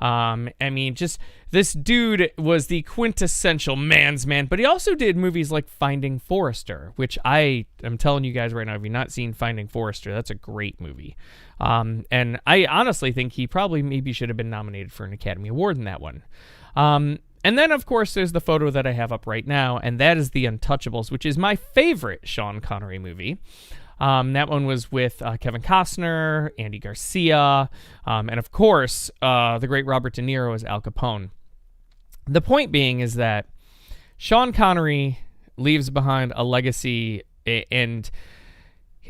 I mean, just this dude was the quintessential man's man, but he also did movies like Finding Forrester, which I am telling you guys right now, if you've not seen Finding Forrester, that's a great movie. And I honestly think he probably maybe should have been nominated for an Academy Award in that one. And then, of course, there's the photo that I have up right now, and that is The Untouchables, which is my favorite Sean Connery movie. That one was with Kevin Costner, Andy Garcia, and of course, the great Robert De Niro as Al Capone. The point being is that Sean Connery leaves behind a legacy and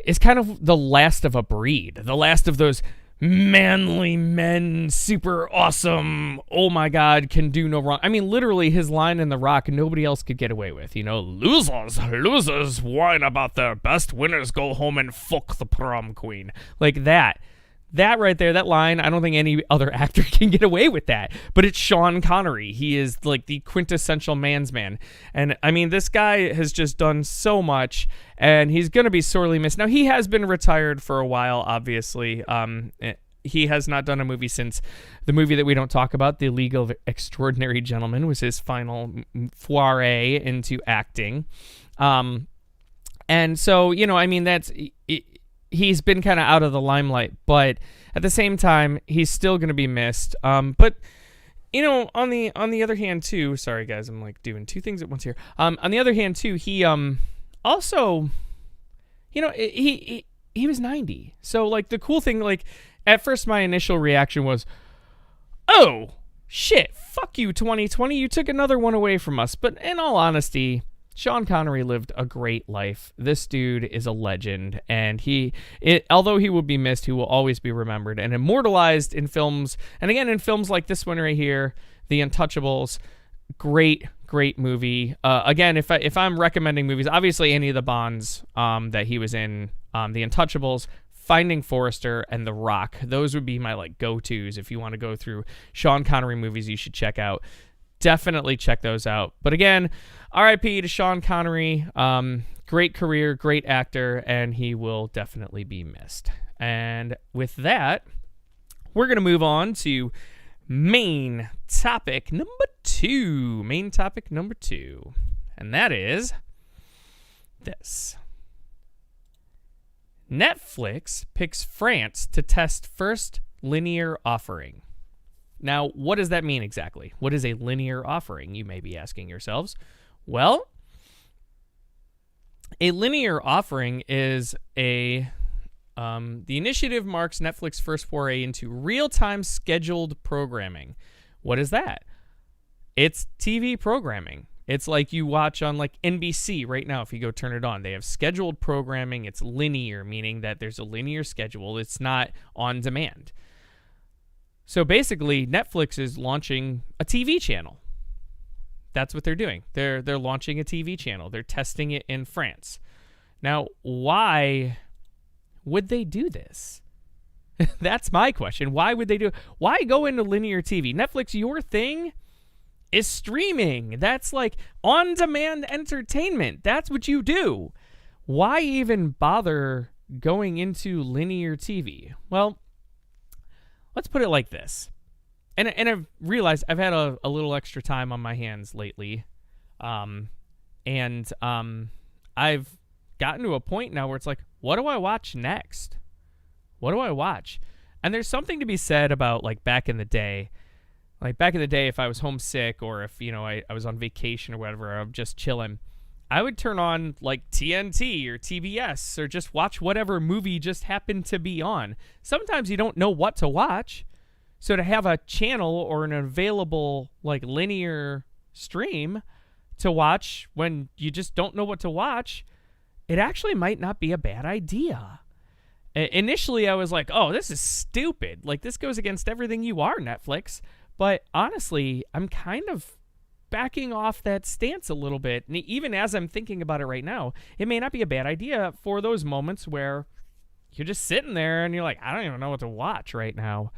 is kind of the last of a breed, the last of those manly men, super awesome, oh my God, can do no wrong. I mean, literally his line in The Rock, nobody else could get away with, losers whine about their best, winners go home and fuck the prom queen. Like that right there, that line, I don't think any other actor can get away with that, but it's Sean Connery. He is like the quintessential man's man. And I mean, this guy has just done so much, and he's going to be sorely missed. Now, he has been retired for a while, obviously. He has not done a movie since the movie that we don't talk about, The League of Extraordinary Gentlemen, was his final foray into acting. And so, I mean, he's been kind of out of the limelight, but at the same time, he's still going to be missed. But on the other hand too, sorry guys, I'm like doing two things at once here. On the other hand too, he also, he was 90. So like the cool thing, like at first my initial reaction was, oh shit, fuck you 2020, you took another one away from us. But in all honesty, Sean Connery lived a great life. This dude is a legend, and although he will be missed, he will always be remembered and immortalized in films. And again, in films like this one right here, The Untouchables, great movie. Again, if I'm recommending movies, obviously any of the Bonds that he was in, The Untouchables, Finding Forrester, and The Rock, those would be my like go-tos. If you want to go through Sean Connery movies you should check out, definitely check those out. But again, R.I.P. to Sean Connery. Great career, great actor, and he will definitely be missed. And with that, we're going to move on to main topic number two. And that is this. Netflix picks France to test first linear offering. Now, what does that mean exactly? What is a linear offering, you may be asking yourselves? Well, a linear offering is the initiative marks Netflix's first foray into real-time scheduled programming. What is that? It's TV programming. It's like you watch on like NBC right now. If you go turn it on, they have scheduled programming. It's linear, meaning that there's a linear schedule. It's not on demand. So basically, Netflix is launching a TV channel. That's what they're doing. They're launching a TV channel. They're testing it in France. Now, why would they do this? That's my question. Why would they do it? Why go into linear TV? Netflix, your thing is streaming. That's like on-demand entertainment. That's what you do. Why even bother going into linear TV? Well, let's put it like this. And I've realized I've had a little extra time on my hands lately. And I've gotten to a point now where it's like, what do I watch next? What do I watch? And there's something to be said about like back in the day. Like back in the day, if I was homesick or if, I was on vacation or whatever, or I'm just chilling, I would turn on like TNT or TBS or just watch whatever movie just happened to be on. Sometimes you don't know what to watch. So to have a channel or an available like linear stream to watch when you just don't know what to watch, it actually might not be a bad idea. Initially, I was like, oh, this is stupid. Like this goes against everything you are, Netflix. But honestly, I'm kind of backing off that stance a little bit. And even as I'm thinking about it right now, it may not be a bad idea for those moments where you're just sitting there and you're like, I don't even know what to watch right now.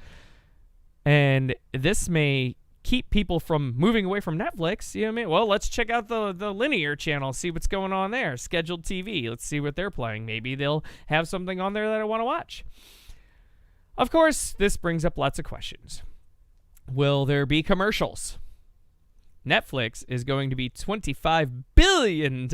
And this may keep people from moving away from Netflix. You know what I mean? Well, let's check out the linear channel, see what's going on there. Scheduled TV. Let's see what they're playing. Maybe they'll have something on there that I want to watch. Of course, this brings up lots of questions. Will there be commercials? Netflix is going to be $25 billion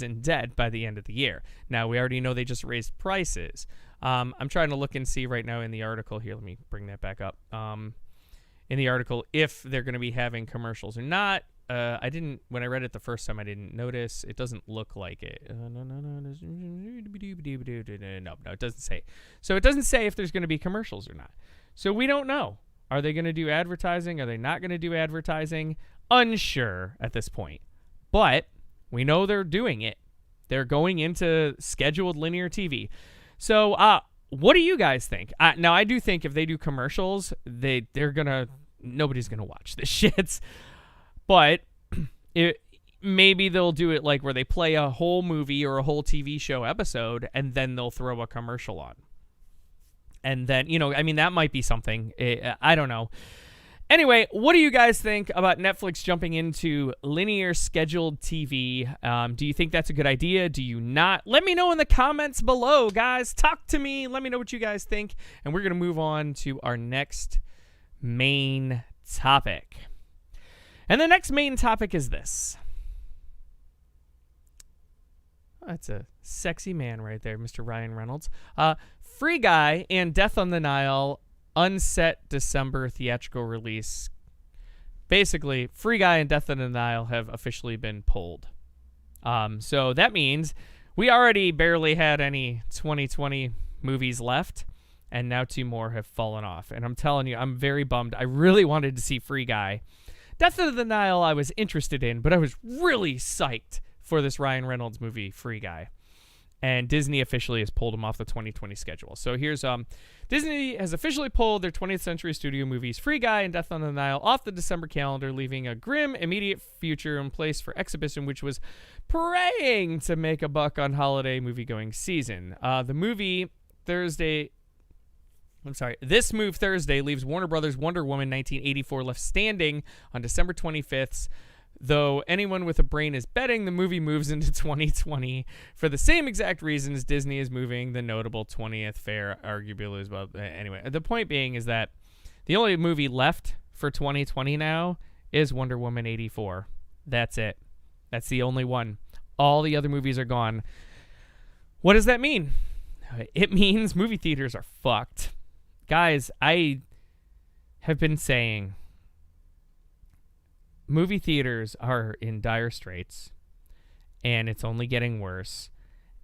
in debt by the end of the year. Now, we already know they just raised prices. I'm trying to look and see right now in the article here. Let me bring that back up. In the article, if they're going to be having commercials or not. When I read it the first time, I didn't notice. It doesn't look like it. No, it doesn't say. So it doesn't say if there's going to be commercials or not. So we don't know. Are they going to do advertising? Are they not going to do advertising? Unsure at this point. But we know they're doing it. They're going into scheduled linear TV. So what do you guys think? Now, I do think if they do commercials, nobody's going to watch this shit. But maybe they'll do it like where they play a whole movie or a whole TV show episode, and then they'll throw a commercial on. And then, that might be something. I don't know. Anyway, what do you guys think about Netflix jumping into linear scheduled TV? Do you think that's a good idea? Do you not? Let me know in the comments below, guys. Talk to me. Let me know what you guys think. And we're going to move on to our next main topic. And the next main topic is this. That's a sexy man right there, Mr. Ryan Reynolds. Free Guy and Death on the Nile unset December theatrical release. Basically, Free Guy and Death on the Nile have officially been pulled. So that means we already barely had any 2020 movies left, and now 2 more have fallen off. And I'm telling you, I'm very bummed. I really wanted to see Free Guy. Death of the Nile I was interested in, but I was really psyched for this Ryan Reynolds movie, Free Guy. And Disney officially has pulled him off the 2020 schedule. So here's Disney has officially pulled their 20th Century Studio movies Free Guy and Death on the Nile off the December calendar, leaving a grim immediate future in place for exhibition, which was praying to make a buck on holiday movie-going season. This move Thursday leaves Warner Brothers' Wonder Woman 1984 left standing on December 25th. Though anyone with a brain is betting the movie moves into 2020 for the same exact reasons Disney is moving the notable 20th fair, arguably as well. Anyway, the point being is that the only movie left for 2020 now is Wonder Woman 84. That's it. That's the only one. All the other movies are gone. What does that mean? It means movie theaters are fucked. Guys, I have been saying movie theaters are in dire straits, and it's only getting worse,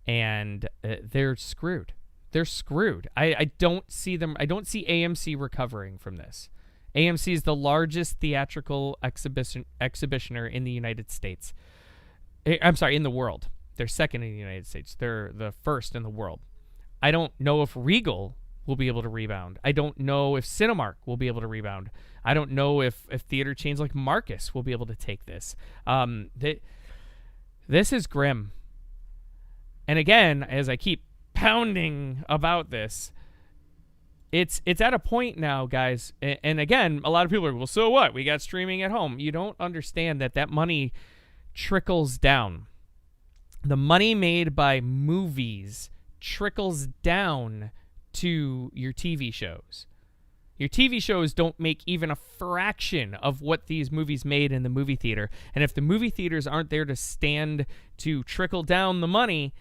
and they're screwed. They're screwed. I don't see them. I don't see AMC recovering from this. AMC is the largest theatrical exhibitioner in the United States. I'm sorry, in the world. They're second in the United States. They're the first in the world. I don't know if Regal will be able to rebound. I don't know if Cinemark will be able to rebound. I don't know if theater chains like Marcus will be able to take this. This is grim. And again, as I keep pounding about this, it's at a point now, guys. And again, a lot of people are, well, so what? We got streaming at home. You don't understand that money trickles down. The money made by movies trickles down to your TV shows. Your TV shows don't make even a fraction of what these movies made in the movie theater. And if the movie theaters aren't there to stand to trickle down the money,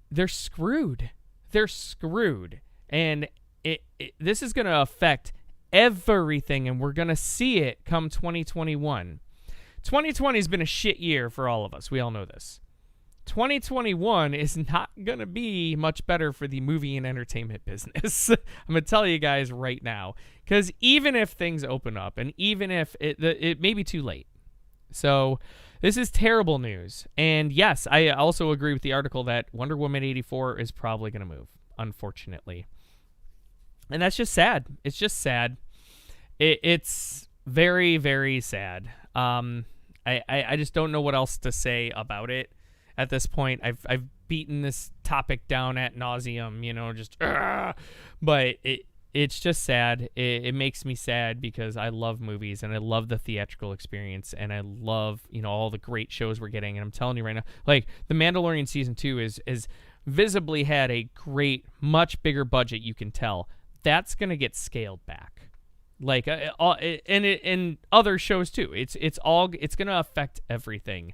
they're screwed. They're screwed. And this is going to affect everything, and we're going to see it come 2021. 2020 has been a shit year for all of us. We all know this. 2021 is not going to be much better for the movie and entertainment business. I'm going to tell you guys right now, because even if things open up, and even if it may be too late. So this is terrible news. And yes, I also agree with the article that Wonder Woman 84 is probably going to move, unfortunately. And that's just sad. It's just sad. It's very, very sad. I just don't know what else to say about it. At this point, I've beaten this topic down ad nauseum, but it's just sad. It makes me sad because I love movies and I love the theatrical experience and I love, all the great shows we're getting. And I'm telling you right now, like The Mandalorian season 2 is visibly had a great, much bigger budget. You can tell that's going to get scaled back. Like and other shows too. It's going to affect everything.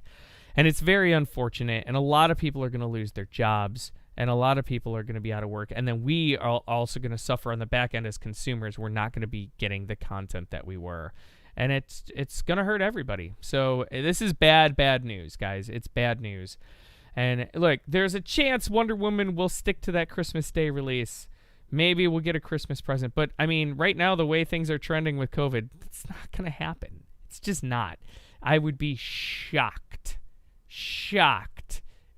And it's very unfortunate, and a lot of people are going to lose their jobs, and a lot of people are going to be out of work, and then we are also going to suffer on the back end as consumers. We're not going to be getting the content that we were, and it's going to hurt everybody. So this is bad news, guys. It's bad news. And look, there's a chance Wonder Woman will stick to that Christmas Day release. Maybe we'll get a Christmas present, but I mean, right now, the way things are trending with COVID, it's not going to happen. It's just not. I would be shocked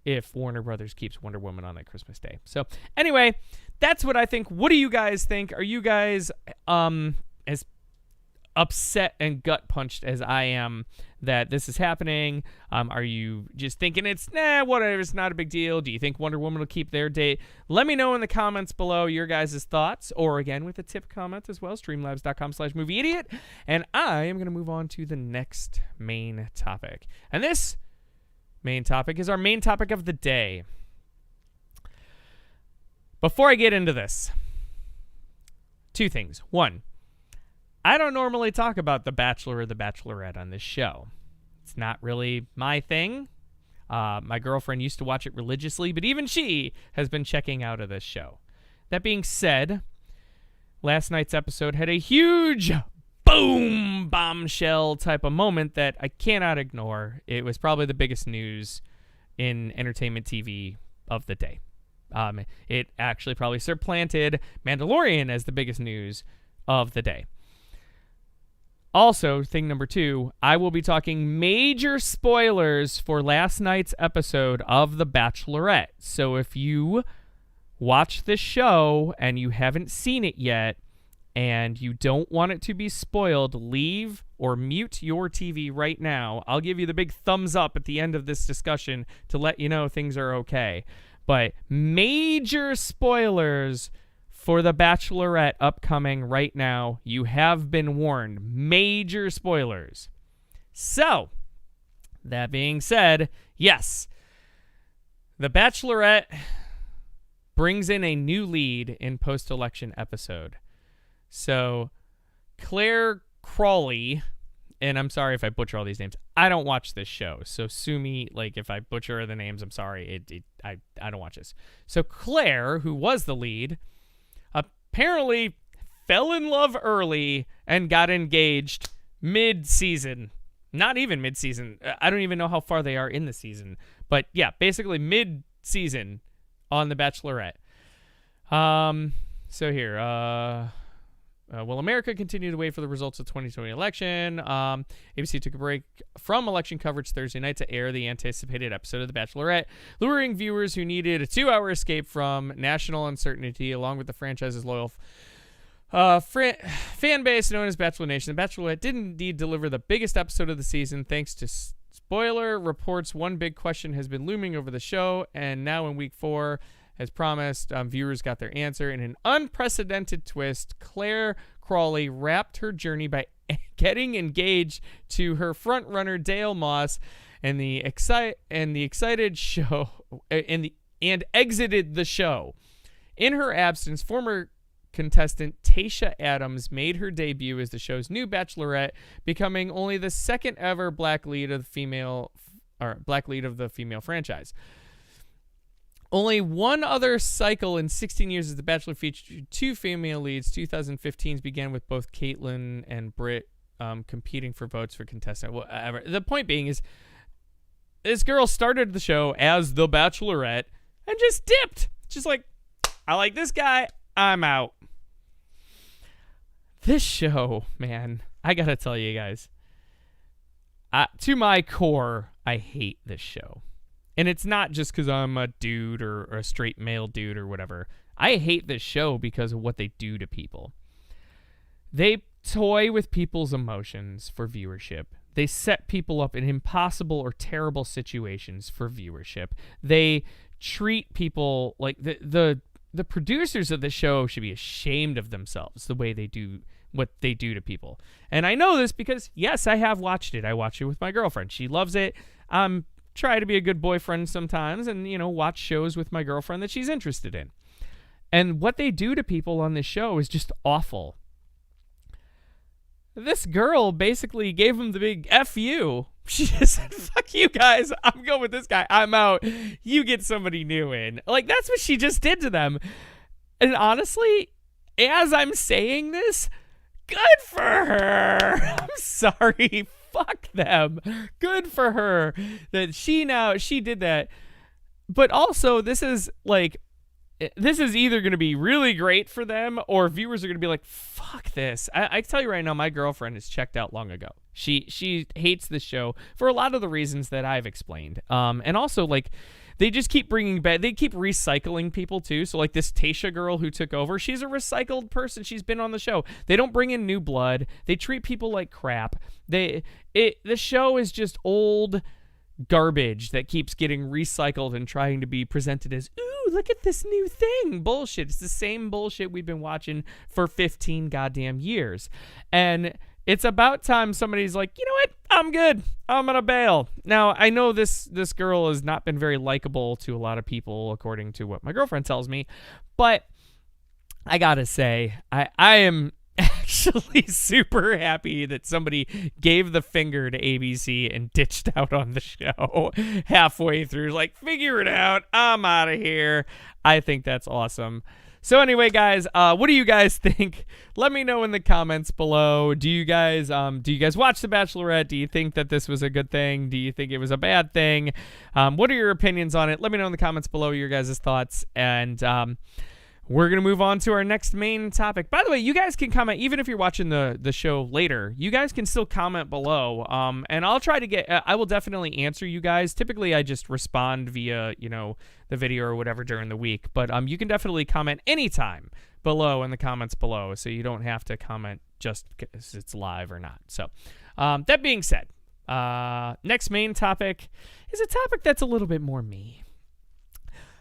if Warner Brothers keeps Wonder Woman on that Christmas Day. So anyway, that's what I think. What do you guys think? Are you guys as upset and gut punched as I am that this is happening? Are you just thinking it's whatever, it's not a big deal? Do you think Wonder Woman will keep their date? Let me know in the comments below your guys' thoughts, or again with a tip comment as well, streamlabs.com/movieidiot. And I am going to move on to the next main topic. And this main topic is our main topic of the day. Before I get into this, two things. One, I don't normally talk about The Bachelor or The Bachelorette on this show. It's not really my thing. My girlfriend used to watch it religiously, but even she has been checking out of this show. That being said, last night's episode had a huge bombshell type of moment that I cannot ignore. It was probably the biggest news in entertainment TV of the day. It actually probably supplanted Mandalorian as the biggest news of the day. Also, thing number two, I will be talking major spoilers for last night's episode of The Bachelorette. So if you watch this show and you haven't seen it yet, and you don't want it to be spoiled, leave or mute your TV right now. I'll give you the big thumbs up at the end of this discussion to let you know things are okay. But major spoilers for The Bachelorette upcoming right now. You have been warned. Major spoilers. So, that being said, yes, The Bachelorette brings in a new lead in post-election episode. So, Claire Crawley, and I'm sorry if I butcher all these names. I don't watch this show, so sue me. Like, if I butcher the names, I'm sorry. I don't watch this. So, Claire, who was the lead, apparently fell in love early and got engaged mid-season. Not even mid-season. I don't even know how far they are in the season. But, yeah, basically mid-season on The Bachelorette. So here, will America continue to wait for the results of the 2020 election? ABC took a break from election coverage Thursday night to air the anticipated episode of The Bachelorette, luring viewers who needed a 2-hour escape from national uncertainty, along with the franchise's loyal fan base known as Bachelor Nation. The Bachelorette did indeed deliver the biggest episode of the season, thanks to spoiler reports. One big question has been looming over the show, and now in week 4, as promised, viewers got their answer. In an unprecedented twist, Claire Crawley wrapped her journey by getting engaged to her frontrunner Dale Moss, and excited show and exited the show. In her absence, former contestant Tayshia Adams made her debut as the show's new Bachelorette, becoming only the second ever black lead of the female franchise. Only one other cycle in 16 years as The Bachelor featured 2 female leads. 2015's began with both Caitlyn and Britt competing for votes for contestant. Whatever. The point being is, this girl started the show as The Bachelorette and just dipped. Just like, I like this guy, I'm out. This show, man, I gotta tell you guys, to my core, I hate this show. And it's not just because I'm a dude or a straight male dude or whatever. I hate this show because of what they do to people. They toy with people's emotions for viewership. They set people up in impossible or terrible situations for viewership. They treat people like the producers of the show should be ashamed of themselves the way they do what they do to people. And I know this because, yes, I have watched it. I watched it with my girlfriend. She loves it. Try to be a good boyfriend sometimes and, watch shows with my girlfriend that she's interested in. And what they do to people on this show is just awful. this girl basically gave him the big F you. She just said, fuck you guys. I'm going with this guy. I'm out. You get somebody new in. Like, that's what she just did to them. And honestly, as I'm saying this, good for her. I'm sorry. Fuck them. Good for her that she did that. But also, this is either going to be really great for them, or viewers are going to be like, fuck this. I can tell you right now, my girlfriend is checked out long ago. She hates this show for a lot of the reasons that I've explained. And also, like, they just keep bringing back, they keep recycling people too. So like this Tasha girl who took over, she's a recycled person. She's been on the show. They don't bring in new blood. They treat people like crap. The show is just old garbage that keeps getting recycled and trying to be presented as, ooh, look at this new thing. Bullshit. It's the same bullshit we've been watching for 15 goddamn years. And it's about time somebody's like, you know what? I'm good. I'm gonna bail. Now, I know this girl has not been very likable to a lot of people, according to what my girlfriend tells me, but I gotta say, I am actually super happy that somebody gave the finger to ABC and ditched out on the show halfway through. Like, figure it out. I'm out of here. I think that's awesome. So anyway, guys, what do you guys think? Let me know in the comments below. Do you guys watch The Bachelorette? Do you think that this was a good thing? Do you think it was a bad thing? What are your opinions on it? Let me know in the comments below your guys' thoughts. And we're going to move on to our next main topic. By the way, you guys can comment, even if you're watching the show later, you guys can still comment below. And I'll try to get, I will definitely answer you guys. Typically, I just respond via, the video or whatever during the week. But you can definitely comment anytime below in the comments below. So you don't have to comment just because it's live or not. So that being said, next main topic is a topic that's a little bit more me.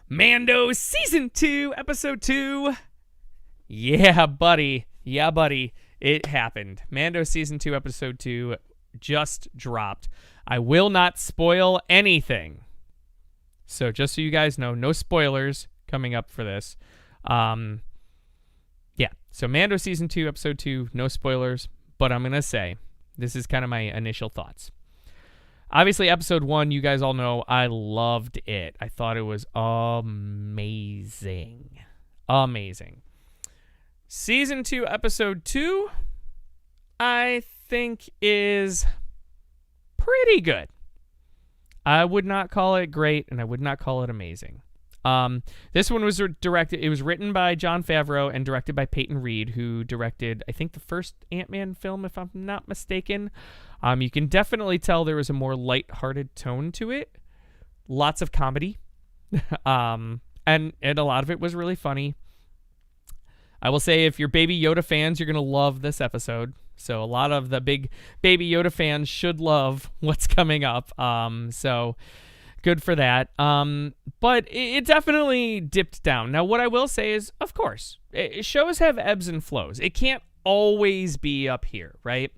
Mando Season 2, Episode 2. Yeah, buddy. Yeah, buddy. It happened. Mando Season 2, Episode 2 just dropped. I will not spoil anything. So just so you guys know, no spoilers coming up for this. Yeah, so Mando Season 2, Episode 2, no spoilers. But I'm going to say, this is kind of my initial thoughts. Obviously, Episode 1, you guys all know, I loved it. I thought it was amazing. Amazing. Season 2, Episode 2, I think is pretty good. I would not call it great, and I would not call it amazing. This one was directed, it was written by Jon Favreau and directed by Peyton Reed, who directed, I think, the first Ant-Man film, if I'm not mistaken. You can definitely tell there was a more lighthearted tone to it. Lots of comedy. And a lot of it was really funny. I will say, if you're Baby Yoda fans, you're going to love this episode. So a lot of the big Baby Yoda fans should love what's coming up. So good for that. But it definitely dipped down. Now, what I will say is, of course, shows have ebbs and flows. It can't always be up here, right?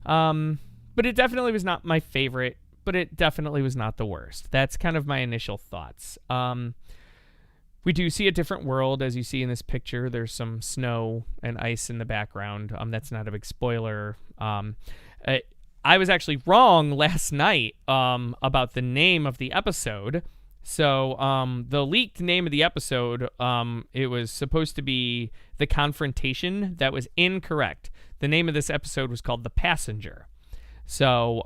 But it definitely was not my favorite, but it definitely was not the worst. That's kind of my initial thoughts. We do see a different world, as you see in this picture. There's some snow and ice in the background. That's not a big spoiler. I was actually wrong last night about the name of the episode. So the leaked name of the episode, it was supposed to be The Confrontation. That was incorrect. The name of this episode was called The Passenger. So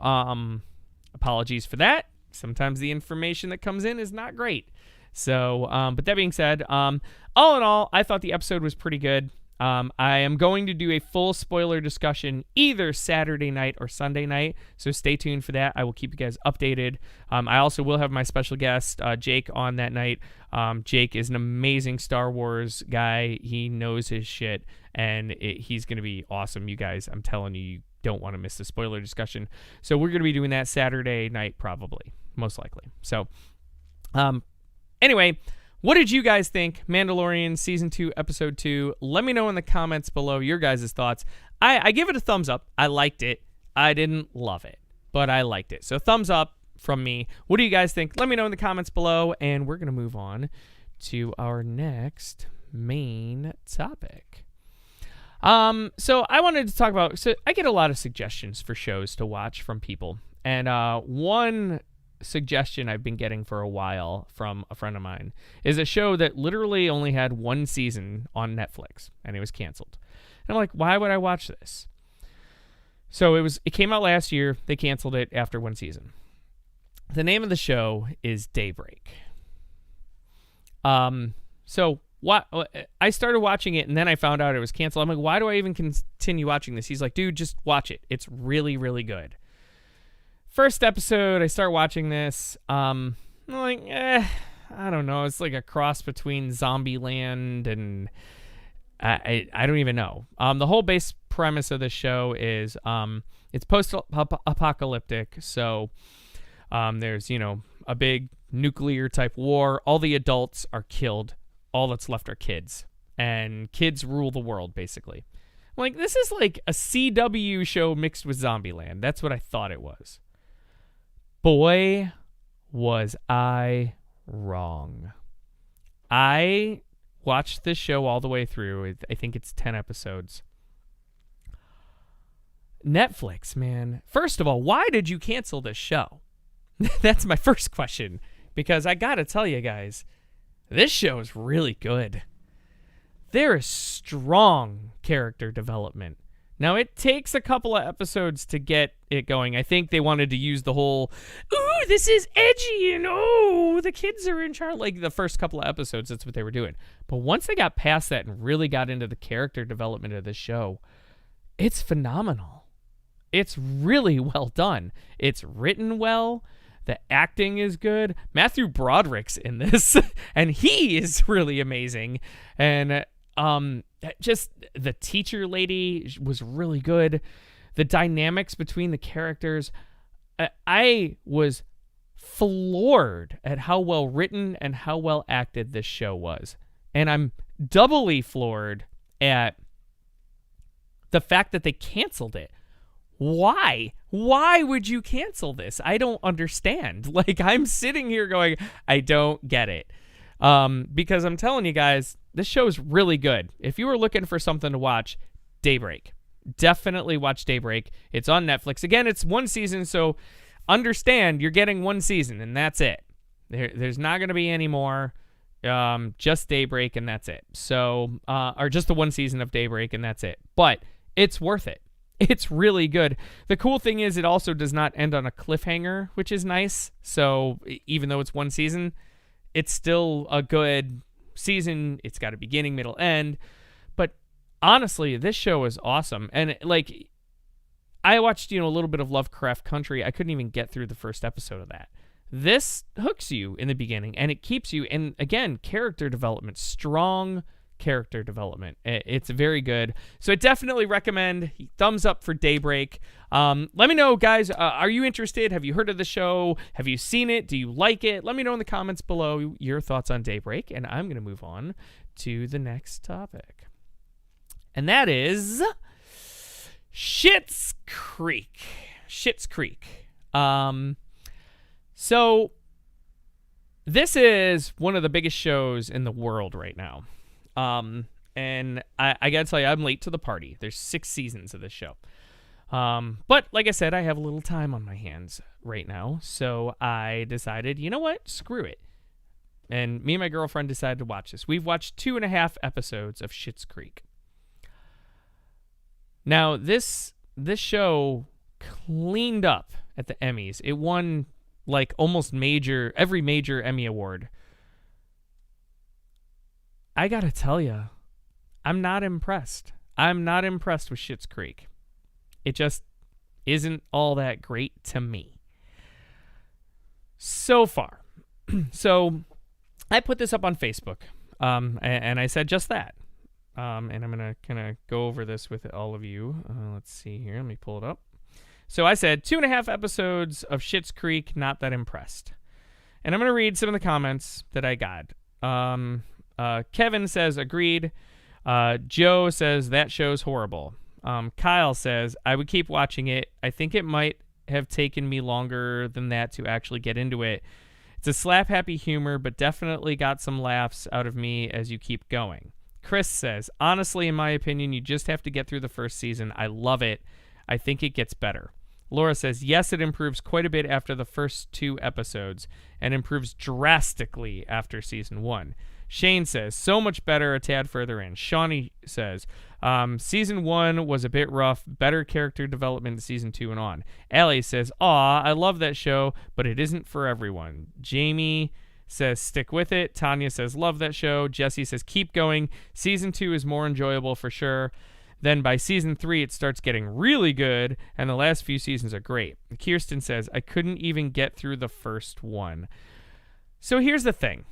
apologies for that. Sometimes the information that comes in is not great. So, but that being said, all in all, I thought the episode was pretty good. I am going to do a full spoiler discussion either Saturday night or Sunday night, so stay tuned for that. I will keep you guys updated. I also will have my special guest, Jake, on that night. Jake is an amazing Star Wars guy. He knows his shit, and he's going to be awesome, you guys. I'm telling you, you don't want to miss the spoiler discussion. So we're going to be doing that Saturday night, probably, most likely. So, anyway, what did you guys think? Mandalorian Season 2, Episode 2. Let me know in the comments below your guys' thoughts. I give it a thumbs up. I liked it. I didn't love it, but I liked it. So thumbs up from me. What do you guys think? Let me know in the comments below, and we're going to move on to our next main topic. So I wanted to talk about. So I get a lot of suggestions for shows to watch from people, and one suggestion I've been getting for a while from a friend of mine is a show that literally only had one season on Netflix, and it was canceled. And I'm like, why would I watch this? So it came out last year. They canceled it after one season. The name of the show is Daybreak. So what I started watching it, and then I found out it was canceled. I'm like, why do I even continue watching this? He's like, dude, just watch it. It's really, really good. First episode, I start watching this. I'm like, I don't know. It's like a cross between Zombieland and I don't even know. The whole base premise of the show is it's post-apocalyptic. So there's, a big nuclear type war. All the adults are killed. All that's left are kids. And kids rule the world, basically. I'm like, this is like a CW show mixed with Zombieland. That's what I thought it was. Boy, was I wrong. I watched this show all the way through. I think it's 10 episodes. Netflix, man. First of all, why did you cancel this show? That's my first question. Because I gotta tell you guys, this show is really good. There is strong character development. Now, it takes a couple of episodes to get it going. I think they wanted to use the whole, ooh, this is edgy, and oh, the kids are in charge. Like the first couple of episodes, that's what they were doing. But once they got past that and really got into the character development of the show, it's phenomenal. It's really well done. It's written well. The acting is good. Matthew Broderick's in this, and he is really amazing. And just the teacher lady was really good. The dynamics between the characters, I was floored at how well written and how well acted this show was. And I'm doubly floored at the fact that they canceled it. Why? Why would you cancel this? I don't understand. Like, I'm sitting here going, I don't get it. Because I'm telling you guys, this show is really good. If you were looking for something to watch, Daybreak. Definitely watch Daybreak. It's on Netflix. Again, it's one season, so understand you're getting one season, and that's it. There's not going to be any more. Just Daybreak, and that's it. So, or just the one season of Daybreak, and that's it. But it's worth it. It's really good. The cool thing is it also does not end on a cliffhanger, which is nice. So even though it's one season, it's still a good season. It's got a beginning, middle, end. But honestly, this show is awesome. And like, I watched, a little bit of Lovecraft Country. I couldn't even get through the first episode of that. This hooks you in the beginning, and it keeps you. And again, character development, strong character development. It's very good. So I definitely recommend. Thumbs up for Daybreak. Let me know, guys. Are you interested? Have you heard of the show? Have you seen it? Do you like it? Let me know in the comments below your thoughts on Daybreak, and I'm going to move on to the next topic. And that is Schitt's Creek. Schitt's Creek. So this is one of the biggest shows in the world right now. And I gotta tell you, I'm late to the party. There's 6 seasons of this show. But like I said, I have a little time on my hands right now. So I decided, you know what? Screw it. And me and my girlfriend decided to watch this. We've watched 2.5 episodes of Schitt's Creek. Now, this show cleaned up at the Emmys. It won like almost every major Emmy award. I gotta tell you, I'm not impressed. I'm not impressed with Schitt's Creek. It just isn't all that great to me. So far. So, I put this up on Facebook, and I said just that. And I'm going to kind of go over this with all of you. Let's see here. Let me pull it up. So, I said 2.5 episodes of Schitt's Creek, not that impressed. And I'm going to read some of the comments that I got. Kevin says, agreed. Joe says, that show's horrible. Kyle says, I would keep watching it. I think it might have taken me longer than that to actually get into it. It's a slap-happy humor, but definitely got some laughs out of me as you keep going. Chris says, honestly, in my opinion, you just have to get through the first season. I love it. I think it gets better. Laura says, yes, it improves quite a bit after the first 2 episodes and improves drastically after season 1. Shane says, so much better a tad further in. Shawnee says, season 1 was a bit rough, better character development in season 2 and on. Allie says, aw, I love that show, but it isn't for everyone. Jamie says, stick with it. Tanya says, love that show. Jesse says, keep going. Season 2 is more enjoyable for sure. Then by season 3, it starts getting really good, and the last few seasons are great. Kirsten says, I couldn't even get through the first one. So here's the thing.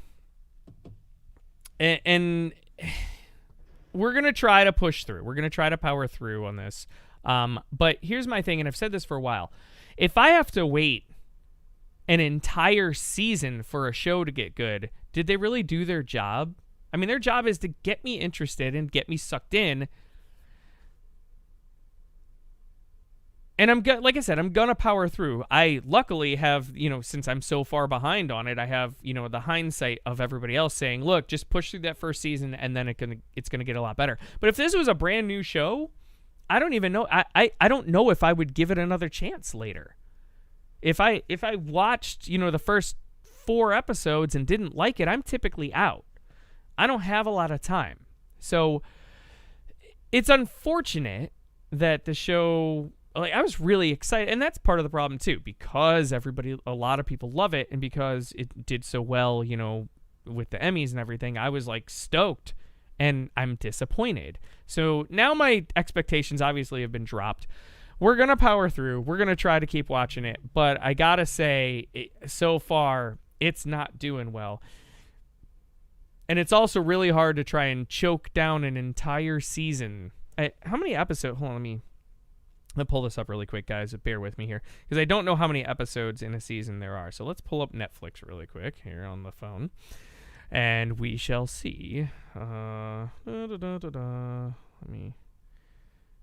And we're going to try to push through. We're going to try to power through on this. But here's my thing, and I've said this for a while. If I have to wait an entire season for a show to get good, did they really do their job? I mean, their job is to get me interested and get me sucked in. And like I said, I'm going to power through. I luckily have, since I'm so far behind on it, I have, the hindsight of everybody else saying, look, just push through that first season and then it's going to get a lot better. But if this was a brand new show, I don't even know. I don't know if I would give it another chance later. If I watched, the first 4 episodes and didn't like it, I'm typically out. I don't have a lot of time. So it's unfortunate that the show... Like, I was really excited, and that's part of the problem too, because a lot of people love it, and because it did so well, with the Emmys and everything, I was like stoked, and I'm disappointed. So now my expectations obviously have been dropped. We're gonna power through. We're gonna try to keep watching it, but I gotta say, so far it's not doing well, and it's also really hard to try and choke down an entire season. How many episodes? Hold on, let me pull this up really quick, guys. Bear with me here, because I don't know how many episodes in a season there are. So let's pull up Netflix really quick here on the phone, and we shall see. Let me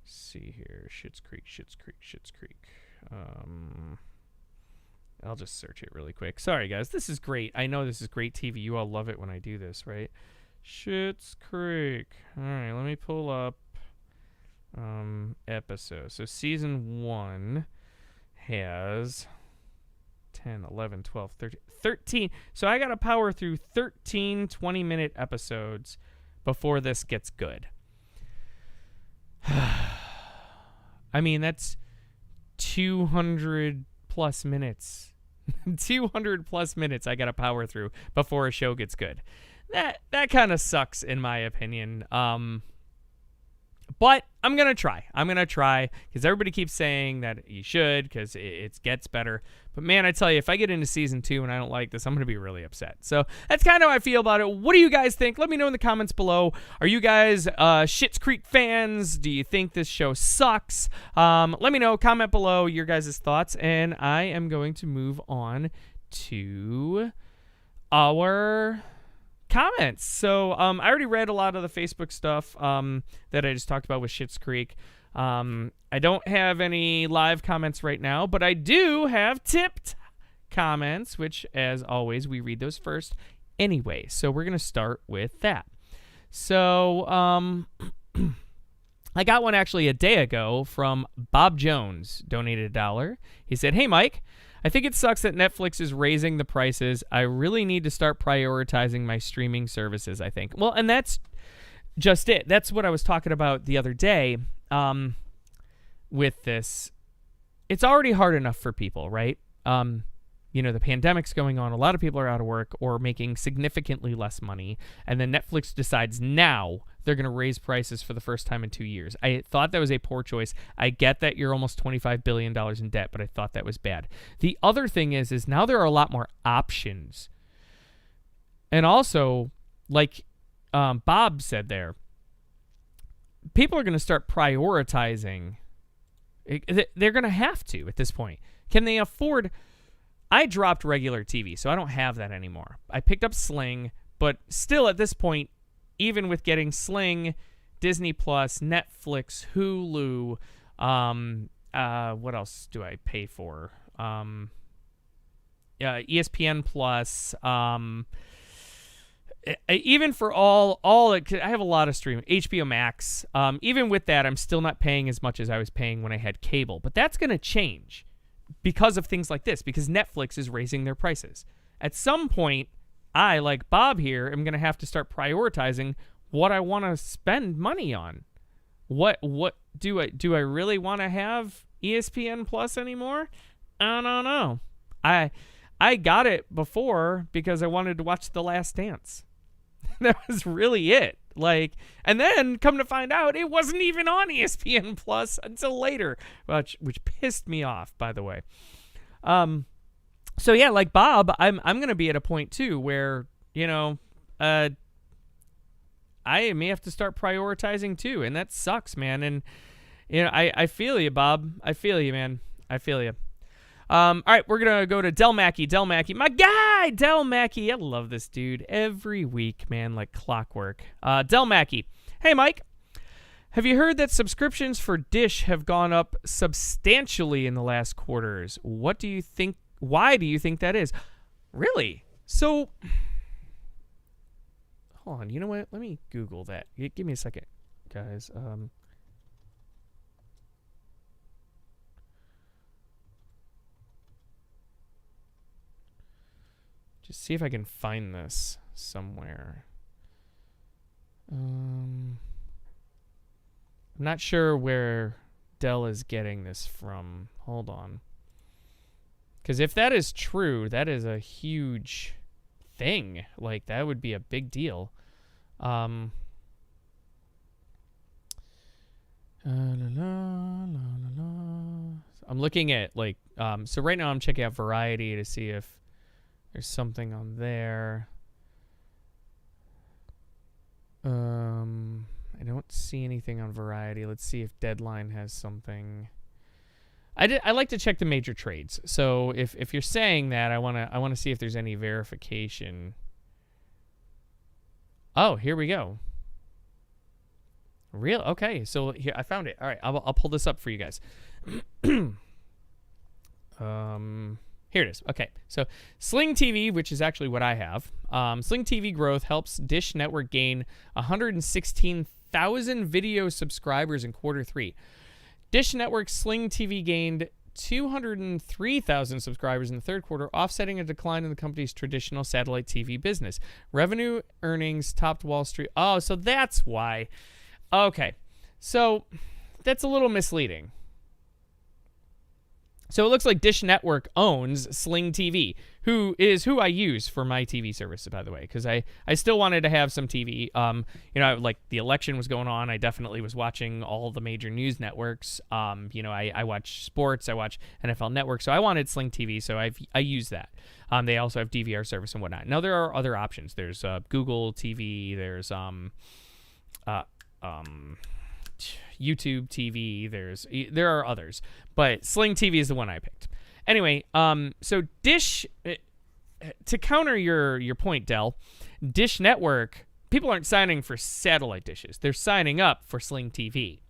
see here. Schitt's Creek. I'll just search it really quick. Sorry, guys. This is great. I know this is great TV. You all love it when I do this, right? Schitt's Creek. All right, let me pull up episodes. So season 1 has 10, 11, 12, 13. So I got to power through 13 20-minute episodes before this gets good. I mean, that's 200 plus minutes. 200 plus minutes I got to power through before a show gets good. That kind of sucks in my opinion. But I'm going to try. Because everybody keeps saying that you should, because it gets better. But man, I tell you, if I get into season 2 and I don't like this, I'm going to be really upset. So that's kind of how I feel about it. What do you guys think? Let me know in the comments below. Are you guys Schitt's Creek fans? Do you think this show sucks? Let me know. Comment below your guys' thoughts. And I am going to move on to our comments. So I already read a lot of the Facebook stuff that I just talked about with Schitt's Creek. I don't have any live comments right now, but I do have tipped comments, which, as always, we read those first anyway. So we're going to start with that. So I got one actually a day ago from Bob Jones, donated $1. He said, hey, Mike, I think it sucks that Netflix is raising the prices. I really need to start prioritizing my streaming services, I think. Well, and that's just it. That's what I was talking about the other day with this. It's already hard enough for people, right? The pandemic's going on. A lot of people are out of work or making significantly less money. And then Netflix decides now they're going to raise prices for the first time in 2 years. I thought that was a poor choice. I get that you're almost $25 billion in debt, but I thought that was bad. The other thing is now there are a lot more options. And also, like Bob said there, people are going to start prioritizing. They're going to have to at this point. Can they afford... I dropped regular TV, so I don't have that anymore. I picked up Sling, but still at this point, even with getting Sling, Disney Plus, Netflix, Hulu, what else do I pay for? ESPN Plus, even for all I have a lot of streaming, HBO Max. Even with that, I'm still not paying as much as I was paying when I had cable. But that's going to change because of things like this, because Netflix is raising their prices. At some point, I, like Bob here, am going to have to start prioritizing what I want to spend money on. What do I really want to have ESPN Plus anymore? I don't know. I got it before because I wanted to watch The Last Dance. That was really it. Like, and then come to find out, it wasn't even on ESPN Plus until later, which pissed me off, by the way. So yeah, like Bob, I'm gonna be at a point too where I may have to start prioritizing too, and that sucks, man. And I feel you, Bob. I feel you, man. I feel you. All right, we're gonna go to Del Mackey. Del Mackey, my guy, Del Mackey. I love this dude every week, man, like clockwork. Del Mackey, hey Mike, have you heard that subscriptions for Dish have gone up substantially in the last quarters? What do you think? Why do you think that is? Really? So, hold on. You know what? Let me Google that. Give me a second, guys. Just see if I can find this somewhere. I'm not sure where Dell is getting this from. Hold on. Because if that is true, that is a huge thing. Like, that would be a big deal. I'm looking at, like, so right now I'm checking out Variety to see if there's something on there. I don't see anything on Variety. Let's see if Deadline has something. I like to check the major trades. So if you're saying that, I wanna see if there's any verification. Oh, here we go. Real? Okay, so here I found it. All right, I'll pull this up for you guys. Here it is. Okay, so Sling TV, which is actually what I have. Sling TV growth helps Dish Network gain 116,000 video subscribers in Q3. Dish Network Sling TV gained 203,000 subscribers in the third quarter, offsetting a decline in the company's traditional satellite TV business. Revenue earnings topped Wall Street. Oh, so that's why. Okay, so that's a little misleading. So it looks like Dish Network owns Sling TV, who I use for my TV service, by the way, because I still wanted to have some TV. Like the election was going on. I definitely was watching all the major news networks. I watch sports. I watch NFL Network. So I wanted Sling TV, so I use that. They also have DVR service and whatnot. Now, there are other options. There's Google TV. There's YouTube TV. There are others, but Sling TV is the one I picked. Anyway, so Dish, to counter your point, Del, Dish Network, people aren't signing for satellite dishes. They're signing up for Sling TV.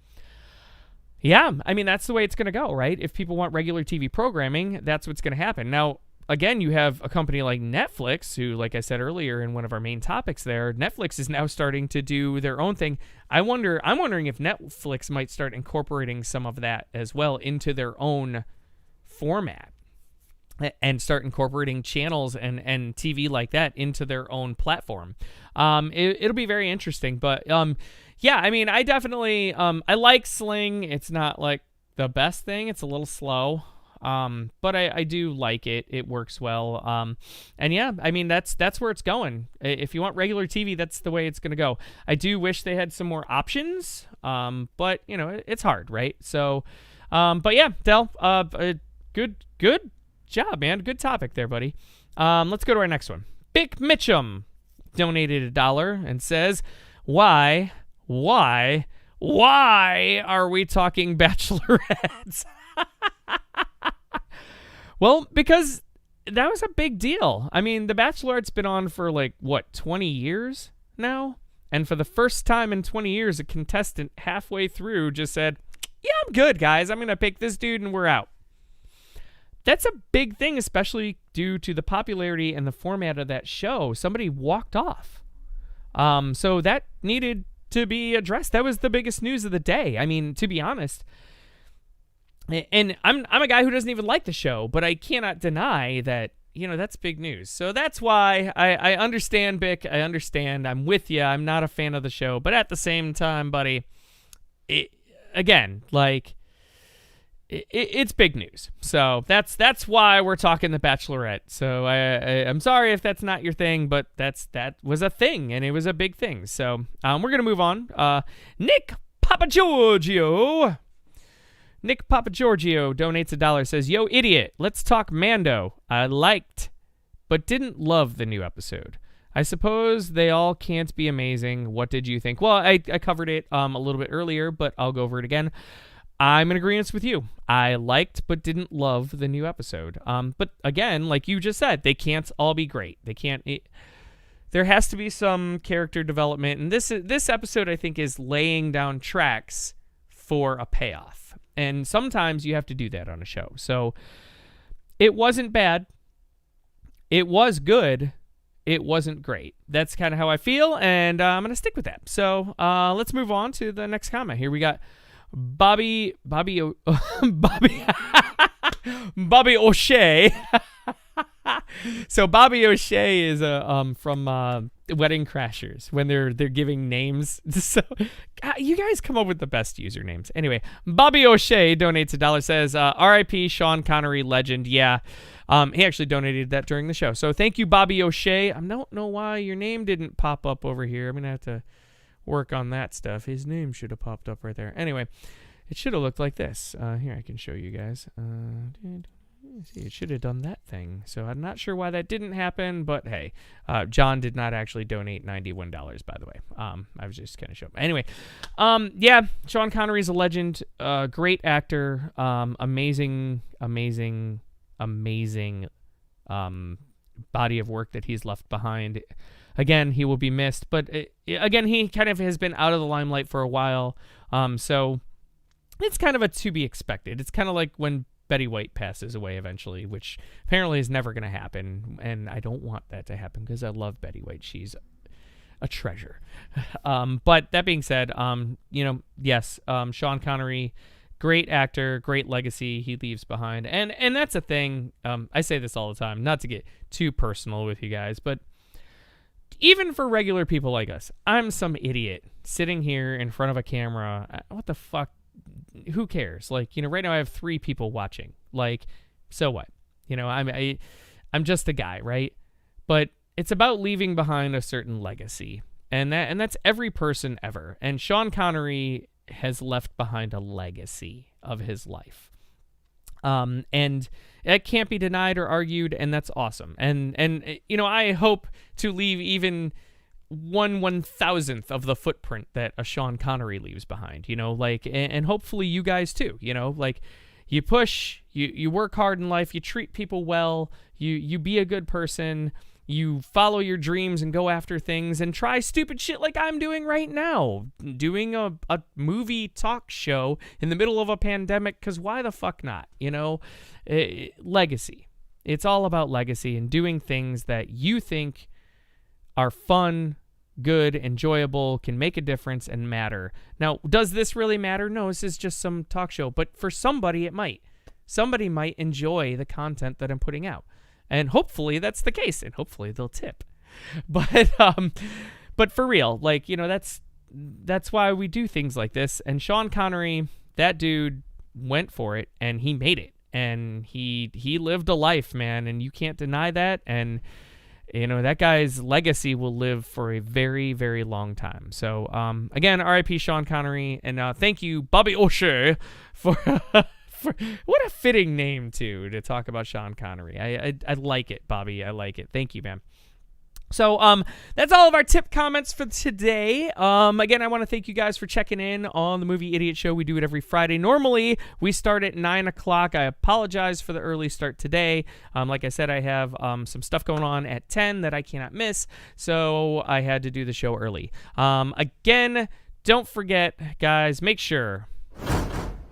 Yeah, I mean, that's the way it's going to go, right? If people want regular TV programming, that's what's going to happen. Now, again, you have a company like Netflix, who, like I said earlier in one of our main topics there, Netflix is now starting to do their own thing. I'm wondering if Netflix might start incorporating some of that as well into their own format and start incorporating channels and TV like that into their own platform. It'll be very interesting. But, yeah, I mean, I definitely, I like Sling. It's not like the best thing. It's a little slow. But I do like it. It works well. And yeah, I mean, that's where it's going. If you want regular TV, that's the way it's going to go. I do wish they had some more options. But it's hard, right? So, but yeah, Del, good job, man. Good topic there, buddy. Let's go to our next one. Big Mitchum donated $1 and says, why are we talking Bachelorettes? Well, because that was a big deal. I mean, The Bachelorette's been on for 20 years now? And for the first time in 20 years, a contestant halfway through just said, yeah, I'm good, guys. I'm going to pick this dude and we're out. That's a big thing, especially due to the popularity and the format of that show. Somebody walked off. So that needed to be addressed. That was the biggest news of the day. I mean, to be honest, and I'm a guy who doesn't even like the show, but I cannot deny that, that's big news. So that's why I understand, Bick. I understand. I'm with you. I'm not a fan of the show, but at the same time, buddy, it's big news. So that's why we're talking The Bachelorette. So I'm sorry if that's not your thing, but that was a thing, and it was a big thing. So we're going to move on. Nick Papagiorgio donates $1, says, "Yo, idiot, let's talk Mando. I liked, but didn't love the new episode. I suppose they all can't be amazing. What did you think?" Well, I covered it a little bit earlier, but I'll go over it again. I'm in agreement with you. I liked but didn't love the new episode. But again, like you just said, they can't all be great. They can't. There has to be some character development, and this episode, I think, is laying down tracks for a payoff. And sometimes you have to do that on a show. So it wasn't bad. It was good. It wasn't great. That's kind of how I feel, and I'm going to stick with that. So let's move on to the next comment. Here we got Bobby O'Shea. So Bobby O'Shea is from Wedding Crashers, when they're giving names. So you guys come up with the best usernames. Anyway, Bobby O'Shea donates $1, says, "R.I.P. Sean Connery, legend." Yeah, he actually donated that during the show. So thank you, Bobby O'Shea. I don't know why your name didn't pop up over here. I'm gonna have to work on that stuff. His name should have popped up right there. Anyway, it should have looked like this. Here, I can show you guys. See, it should have done that thing. So I'm not sure why that didn't happen, but hey, John did not actually donate $91, by the way. I was just kind of showing. Anyway, yeah, Sean Connery's a legend, great actor, amazing body of work that he's left behind. Again, he will be missed, but again, he kind of has been out of the limelight for a while, so it's kind of a to be expected. It's kind of like when Betty White passes away eventually, which apparently is never going to happen, and I don't want that to happen because I love Betty White. She's a treasure. But that being said, yes, Sean Connery, great actor, great legacy he leaves behind, and that's a thing. I say this all the time, not to get too personal with you guys, but even for regular people like us, I'm some idiot sitting here in front of a camera. What the fuck? Who cares? Like, right now I have 3 people watching. Like, so what? I'm just a guy, right? But it's about leaving behind a certain legacy, and that's every person ever. And Sean Connery has left behind a legacy of his life, and it can't be denied or argued, and that's awesome. And I hope to leave even 1/1000th of the footprint that a Sean Connery leaves behind, and hopefully you guys too, you push, you work hard in life, you treat people well, you be a good person, you follow your dreams and go after things and try stupid shit like I'm doing right now, doing a movie talk show in the middle of a pandemic, because why the fuck not, legacy. It's all about legacy and doing things that you think are fun, good, enjoyable, can make a difference, and matter. Now, does this really matter? No, this is just some talk show. But for somebody, it might. Somebody might enjoy the content that I'm putting out. And hopefully that's the case. And hopefully they'll tip. But for real, that's why we do things like this. And Sean Connery, that dude went for it, and he made it. And he lived a life, man, and you can't deny that. And that guy's legacy will live for a very, very long time. So, again, R.I.P. Sean Connery, and thank you, Bobby O'Shea, for what a fitting name to talk about Sean Connery. I like it, Bobby. I like it. Thank you, man. So that's all of our tip comments for today. Again, I want to thank you guys for checking in on the Movie Idiot Show. We do it every Friday. Normally, we start at 9 o'clock. I apologize for the early start today. Like I said, I have some stuff going on at 10 that I cannot miss, so I had to do the show early. Again, don't forget, guys, make sure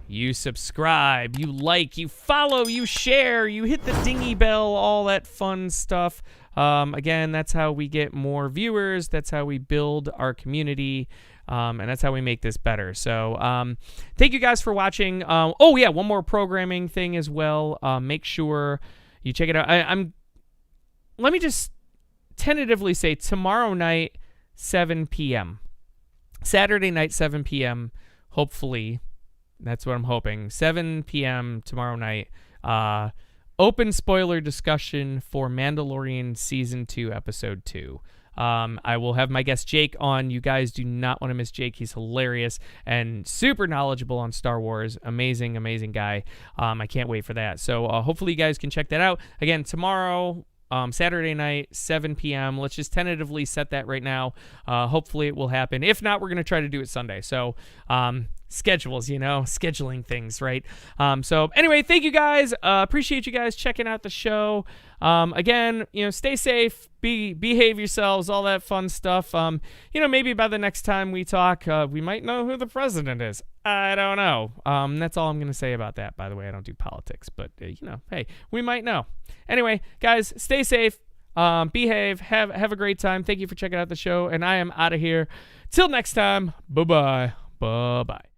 you subscribe, you like, you follow, you share, you hit the dingy bell, all that fun stuff. Again, that's how we get more viewers. That's how we build our community. And that's how we make this better. So thank you guys for watching. Oh, yeah, one more programming thing as well. Make sure you check it out. Let me just tentatively say tomorrow night, 7 p.m. Saturday night, 7 p.m. Hopefully. That's what I'm hoping. 7 p.m. tomorrow night. Open spoiler discussion for Mandalorian Season 2, Episode 2. I will have my guest Jake on. You guys do not want to miss Jake. He's hilarious and super knowledgeable on Star Wars. Amazing, amazing guy. I can't wait for that. So hopefully you guys can check that out. Again, tomorrow, Saturday night, 7 p.m. Let's just tentatively set that right now. Hopefully it will happen. If not, we're going to try to do it Sunday. So schedules, scheduling things, right? So anyway, thank you guys. Appreciate you guys checking out the show. Again, stay safe, behave yourselves, all that fun stuff. Maybe by the next time we talk, we might know who the president is. I don't know. That's all I'm going to say about that. By the way, I don't do politics, but hey, we might know. Anyway, guys, stay safe, behave, have a great time. Thank you for checking out the show, and I am out of here. Till next time, bye-bye. Bye-bye.